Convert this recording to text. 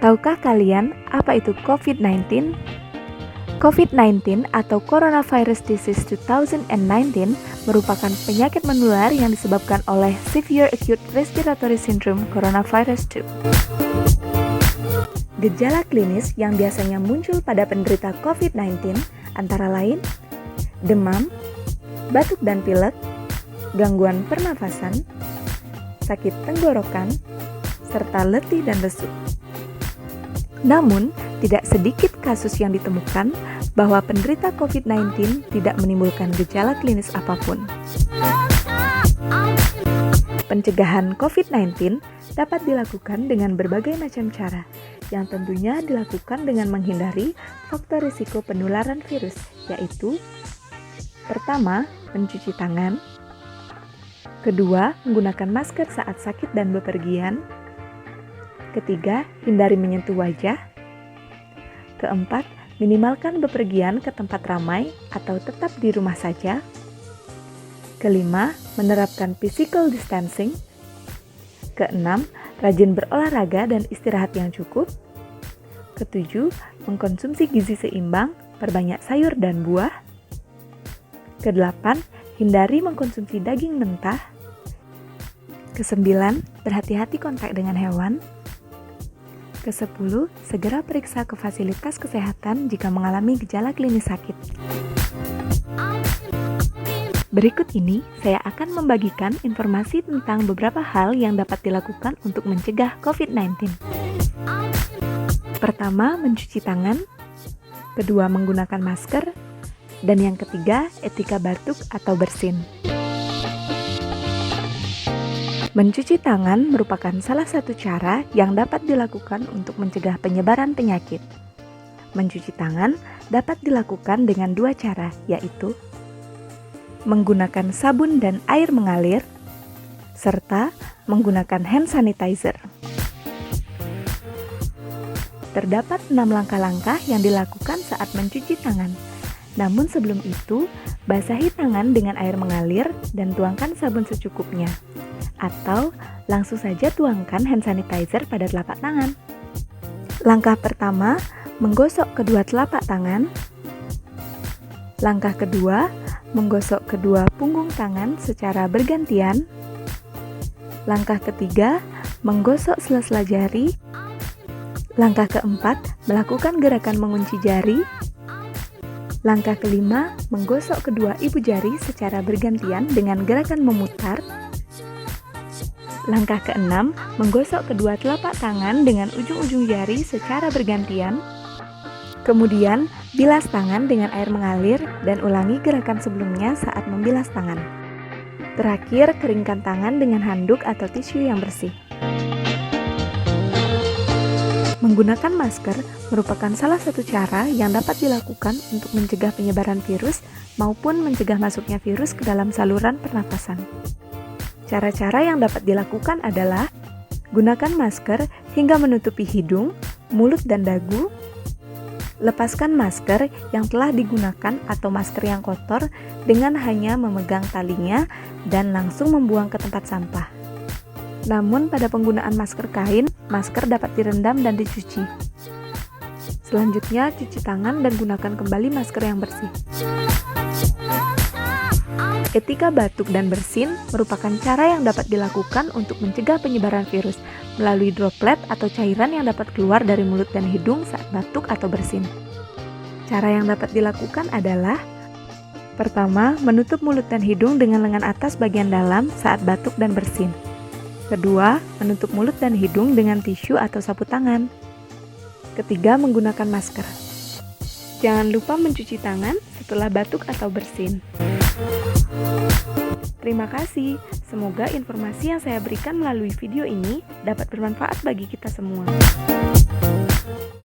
Tahukah kalian apa itu COVID-19? COVID-19 atau Coronavirus Disease 2019 merupakan penyakit menular yang disebabkan oleh Severe Acute Respiratory Syndrome Coronavirus 2. Gejala klinis yang biasanya muncul pada penderita COVID-19 antara lain demam, batuk dan pilek, gangguan pernafasan, sakit tenggorokan, serta letih dan lesu. Namun, tidak sedikit kasus yang ditemukan bahwa penderita COVID-19 tidak menimbulkan gejala klinis apapun. Pencegahan COVID-19 dapat dilakukan dengan berbagai macam cara, yang tentunya dilakukan dengan menghindari faktor risiko penularan virus, yaitu pertama, mencuci tangan, kedua, menggunakan masker saat sakit dan bepergian, ketiga, hindari menyentuh wajah, keempat, minimalkan bepergian ke tempat ramai atau tetap di rumah saja, kelima, menerapkan physical distancing, keenam, rajin berolahraga dan istirahat yang cukup, ketujuh, mengkonsumsi gizi seimbang, perbanyak sayur dan buah, kedelapan, hindari mengkonsumsi daging mentah, kesembilan, berhati-hati kontak dengan hewan, ke-10, segera periksa ke fasilitas kesehatan jika mengalami gejala klinis sakit. Berikut ini, saya akan membagikan informasi tentang beberapa hal yang dapat dilakukan untuk mencegah COVID-19. Pertama, mencuci tangan. Kedua, menggunakan masker. Dan yang ketiga, etika batuk atau bersin. Mencuci tangan merupakan salah satu cara yang dapat dilakukan untuk mencegah penyebaran penyakit. Mencuci tangan dapat dilakukan dengan dua cara, yaitu menggunakan sabun dan air mengalir, serta menggunakan hand sanitizer. Terdapat 6 langkah-langkah yang dilakukan saat mencuci tangan. Namun sebelum itu, basahi tangan dengan air mengalir dan tuangkan sabun secukupnya. Atau langsung saja tuangkan hand sanitizer pada telapak tangan. Langkah pertama, menggosok kedua telapak tangan. Langkah kedua, menggosok kedua punggung tangan secara bergantian. Langkah ketiga, menggosok sela-sela jari. Langkah keempat, melakukan gerakan mengunci jari. Langkah kelima, menggosok kedua ibu jari secara bergantian dengan gerakan memutar. Langkah keenam, menggosok kedua telapak tangan dengan ujung-ujung jari secara bergantian. Kemudian, bilas tangan dengan air mengalir dan ulangi gerakan sebelumnya saat membilas tangan. Terakhir, keringkan tangan dengan handuk atau tisu yang bersih. Menggunakan masker merupakan salah satu cara yang dapat dilakukan untuk mencegah penyebaran virus maupun mencegah masuknya virus ke dalam saluran pernafasan. Cara-cara yang dapat dilakukan adalah gunakan masker hingga menutupi hidung, mulut, dan dagu. Lepaskan masker yang telah digunakan atau masker yang kotor dengan hanya memegang talinya dan langsung membuang ke tempat sampah. Namun pada penggunaan masker kain, masker dapat direndam dan dicuci. Selanjutnya, cuci tangan dan gunakan kembali masker yang bersih. Etika batuk dan bersin merupakan cara yang dapat dilakukan untuk mencegah penyebaran virus melalui droplet atau cairan yang dapat keluar dari mulut dan hidung saat batuk atau bersin. Cara yang dapat dilakukan adalah: pertama, menutup mulut dan hidung dengan lengan atas bagian dalam saat batuk dan bersin. Kedua, menutup mulut dan hidung dengan tisu atau sapu tangan. Ketiga, menggunakan masker. Jangan lupa mencuci tangan setelah batuk atau bersin. Terima kasih. Semoga informasi yang saya berikan melalui video ini dapat bermanfaat bagi kita semua.